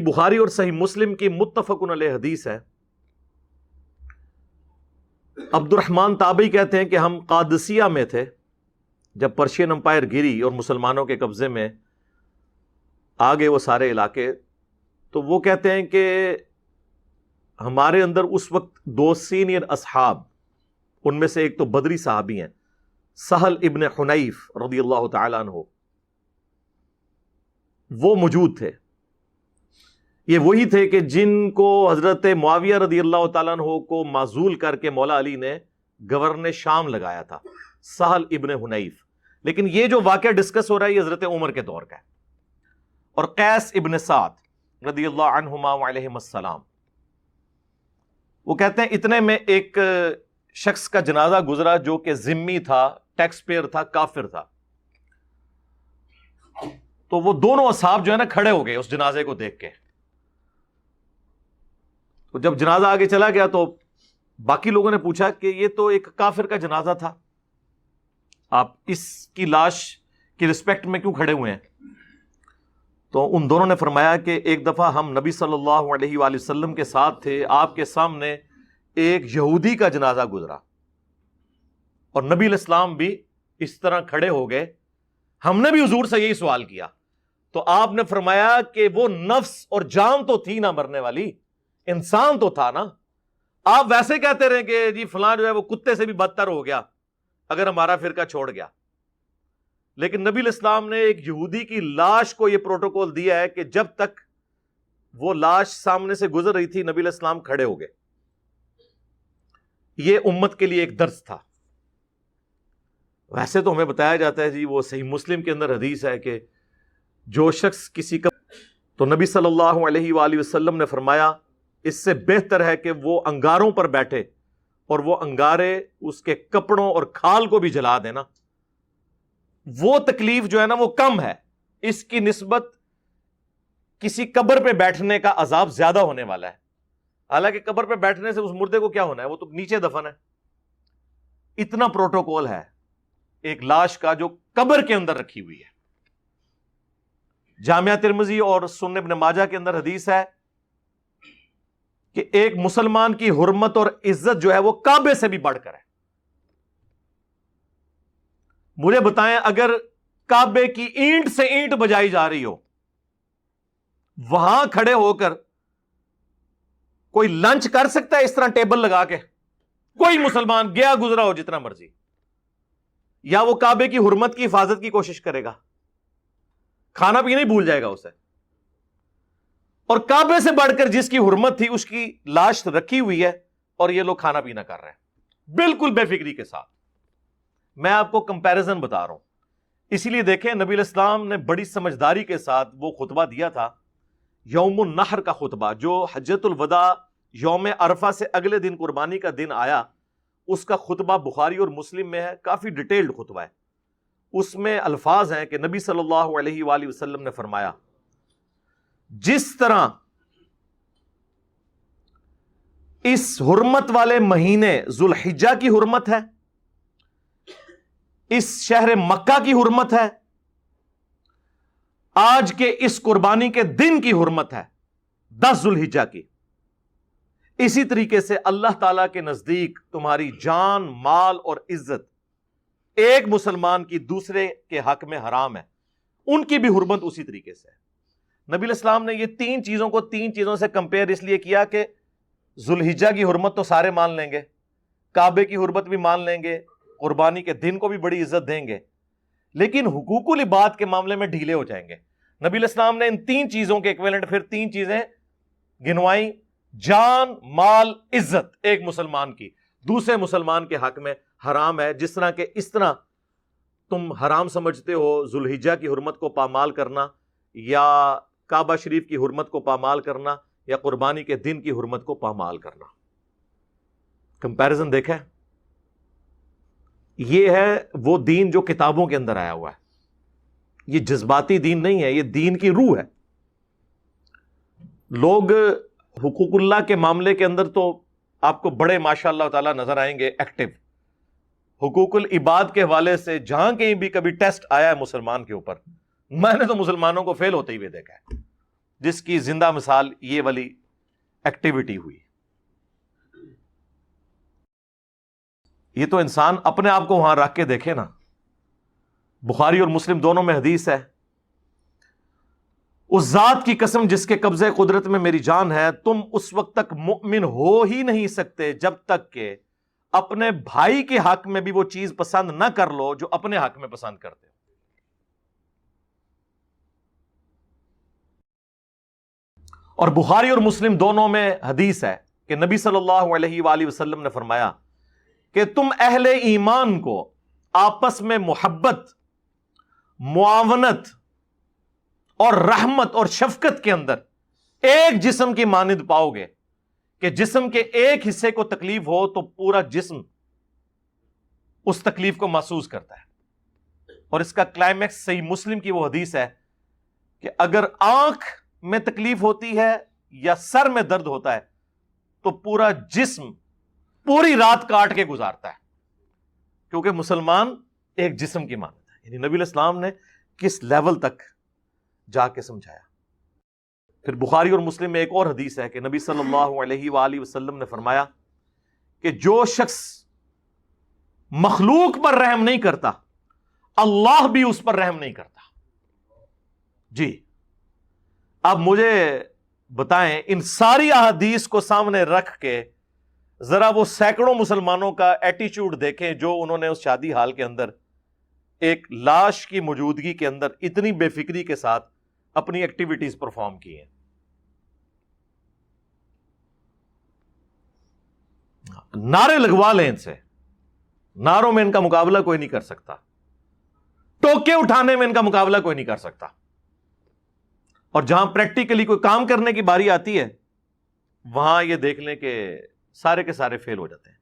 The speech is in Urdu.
بخاری اور صحیح مسلم کی متفق علیہ حدیث ہے. عبد الرحمن تابعی کہتے ہیں کہ ہم قادسیہ میں تھے جب پرشین امپائر گری اور مسلمانوں کے قبضے میں آگے وہ سارے علاقے. تو وہ کہتے ہیں کہ ہمارے اندر اس وقت 2 سینئر اصحاب، ان میں سے ایک تو بدری صحابی ہیں، سہل ابن حنیف رضی اللہ تعالیٰ عنہ، وہ موجود تھے. یہ وہی تھے کہ جن کو حضرت معاویہ رضی اللہ تعالیٰ عنہ کو معزول کر کے مولا علی نے گورنر شام لگایا تھا، سہل ابن حنیف. لیکن یہ جو واقعہ ڈسکس ہو رہا ہے یہ حضرت عمر کے دور کا ہے. اور قیس ابن سعد رضی اللہ عنہما وعلیہم السلام، وہ کہتے ہیں اتنے میں ایک شخص کا جنازہ گزرا جو کہ ذمی تھا، ٹیکس پیئر تھا، کافر تھا. تو وہ دونوں اصحاب جو ہے نا کھڑے ہو گئے اس جنازے کو دیکھ کے. تو جب جنازہ آگے چلا گیا تو باقی لوگوں نے پوچھا کہ یہ تو ایک کافر کا جنازہ تھا، آپ اس کی لاش کی رسپیکٹ میں کیوں کھڑے ہوئے ہیں؟ تو ان دونوں نے فرمایا کہ ایک دفعہ ہم نبی صلی اللہ علیہ وآلہ وسلم کے ساتھ تھے، آپ کے سامنے ایک یہودی کا جنازہ گزرا اور نبی علیہ السلام بھی اس طرح کھڑے ہو گئے. ہم نے بھی حضور سے یہی سوال کیا تو آپ نے فرمایا کہ وہ نفس اور جان تو تھی نہ مرنے والی، انسان تو تھا نا. آپ ویسے کہتے رہے کہ جی فلاں جو ہے وہ کتے سے بھی بدتر ہو گیا اگر ہمارا فرقہ چھوڑ گیا. لیکن نبی علیہ السلام نے ایک یہودی کی لاش کو یہ پروٹوکول دیا ہے کہ جب تک وہ لاش سامنے سے گزر رہی تھی نبی علیہ السلام کھڑے ہو گئے. یہ امت کے لیے ایک درس تھا. ویسے تو ہمیں بتایا جاتا ہے جی وہ صحیح مسلم کے اندر حدیث ہے کہ جو شخص کسی کا، تو نبی صلی اللہ علیہ وآلہ وسلم نے فرمایا اس سے بہتر ہے کہ وہ انگاروں پر بیٹھے اور وہ انگارے اس کے کپڑوں اور کھال کو بھی جلا دینا. وہ تکلیف جو ہے نا وہ کم ہے اس کی نسبت کسی قبر پہ بیٹھنے کا عذاب زیادہ ہونے والا ہے. حالانکہ قبر پہ بیٹھنے سے اس مردے کو کیا ہونا ہے، وہ تو نیچے دفن ہے. اتنا پروٹوکول ہے ایک لاش کا جو قبر کے اندر رکھی ہوئی ہے. جامعہ ترمذی اور سنن ابن ماجہ کے اندر حدیث ہے کہ ایک مسلمان کی حرمت اور عزت جو ہے وہ کعبے سے بھی بڑھ کر ہے. مجھے بتائیں اگر کعبے کی اینٹ سے اینٹ بجائی جا رہی ہو، وہاں کھڑے ہو کر کوئی لنچ کر سکتا ہے اس طرح ٹیبل لگا کے؟ کوئی مسلمان گیا گزرا ہو جتنا مرضی، یا وہ کعبے کی حرمت کی حفاظت کی کوشش کرے گا؟ کھانا پینا ہی بھول جائے گا اسے. اور کعبے سے بڑھ کر جس کی حرمت تھی اس کی لاش رکھی ہوئی ہے اور یہ لوگ کھانا پینا کر رہے ہیں بالکل بے فکری کے ساتھ. میں آپ کو کمپیریزن بتا رہا ہوں. اسی لیے دیکھیں نبی علیہ السلام نے بڑی سمجھداری کے ساتھ وہ خطبہ دیا تھا، یوم النحر کا خطبہ، جو حجۃ الوداع یوم عرفہ سے اگلے دن قربانی کا دن آیا، اس کا خطبہ بخاری اور مسلم میں ہے. کافی ڈیٹیلڈ خطبہ ہے. اس میں الفاظ ہیں کہ نبی صلی اللہ علیہ وآلہ وسلم نے فرمایا جس طرح اس حرمت والے مہینے ذوالحجہ کی حرمت ہے، اس شہر مکہ کی حرمت ہے، آج کے اس قربانی کے دن کی حرمت ہے 10 ذوالحجہ کی، اسی طریقے سے اللہ تعالی کے نزدیک تمہاری جان، مال اور عزت ایک مسلمان کی دوسرے کے حق میں حرام ہے. ان کی بھی حرمت اسی طریقے سے ہے. نبی علیہ السلام نے یہ 3 چیزوں کو 3 چیزوں سے کمپیئر اس لیے کیا کہ ذوالحجہ کی حرمت تو سارے مان لیں گے، کعبے کی حرمت بھی مان لیں گے، قربانی کے دن کو بھی بڑی عزت دیں گے، لیکن حقوق العباد کے معاملے میں ڈھیلے ہو جائیں گے. نبی علیہ السلام نے ان 3 چیزوں کے ایکویلنٹ پھر 3 چیزیں گنوائیں، جان، مال، عزت ایک مسلمان کی دوسرے مسلمان کے حق میں حرام ہے. جس طرح کہ اس طرح تم حرام سمجھتے ہو ذوالحجہ کی حرمت کو پامال کرنا، یا کعبہ شریف کی حرمت کو پامال کرنا، یا قربانی کے دن کی حرمت کو پامال کرنا. کمپیرزن دیکھیں، یہ ہے وہ دین جو کتابوں کے اندر آیا ہوا ہے. یہ جذباتی دین نہیں ہے، یہ دین کی روح ہے. لوگ حقوق اللہ کے معاملے کے اندر تو آپ کو بڑے ماشاء اللہ تعالیٰ نظر آئیں گے ایکٹیو. حقوق العباد کے حوالے سے جہاں کہیں بھی کبھی ٹیسٹ آیا ہے مسلمان کے اوپر، میں نے تو مسلمانوں کو فیل ہوتے ہوئے دیکھا ہے. جس کی زندہ مثال یہ والی ایکٹیویٹی ہوئی. یہ تو انسان اپنے آپ کو وہاں رکھ کے دیکھے نا. بخاری اور مسلم دونوں میں حدیث ہے، اس ذات کی قسم جس کے قبضے قدرت میں میری جان ہے، تم اس وقت تک مؤمن ہو ہی نہیں سکتے جب تک کہ اپنے بھائی کے حق میں بھی وہ چیز پسند نہ کر لو جو اپنے حق میں پسند کرتے ہو. اور بخاری اور مسلم دونوں میں حدیث ہے کہ نبی صلی اللہ علیہ وآلہ وسلم نے فرمایا کہ تم اہل ایمان کو آپس میں محبت، معاونت اور رحمت اور شفقت کے اندر ایک جسم کی مانند پاؤ گے کہ جسم کے ایک حصے کو تکلیف ہو تو پورا جسم اس تکلیف کو محسوس کرتا ہے. اور اس کا کلائمیکس صحیح مسلم کی وہ حدیث ہے کہ اگر آنکھ میں تکلیف ہوتی ہے یا سر میں درد ہوتا ہے تو پورا جسم پوری رات کاٹ کے گزارتا ہے، کیونکہ مسلمان ایک جسم کی مانند ہے. یعنی نبی علیہ السلام نے کس لیول تک جا کے سمجھایا. پھر بخاری اور مسلم میں ایک اور حدیث ہے کہ نبی صلی اللہ علیہ وآلہ وسلم نے فرمایا کہ جو شخص مخلوق پر رحم نہیں کرتا اللہ بھی اس پر رحم نہیں کرتا. جی اب مجھے بتائیں، ان ساری احادیث کو سامنے رکھ کے ذرا وہ سینکڑوں مسلمانوں کا ایٹیچیوڈ دیکھیں جو انہوں نے اس شادی حال کے اندر ایک لاش کی موجودگی کے اندر اتنی بے فکری کے ساتھ اپنی ایکٹیویٹیز پرفارم کی ہیں. نعرے لگوا لیں ان سے، نعروں میں ان کا مقابلہ کوئی نہیں کر سکتا، ٹوکے اٹھانے میں ان کا مقابلہ کوئی نہیں کر سکتا. اور جہاں پریکٹیکلی کوئی کام کرنے کی باری آتی ہے وہاں یہ دیکھ لیں کہ سارے کے سارے فیل ہو جاتے ہیں.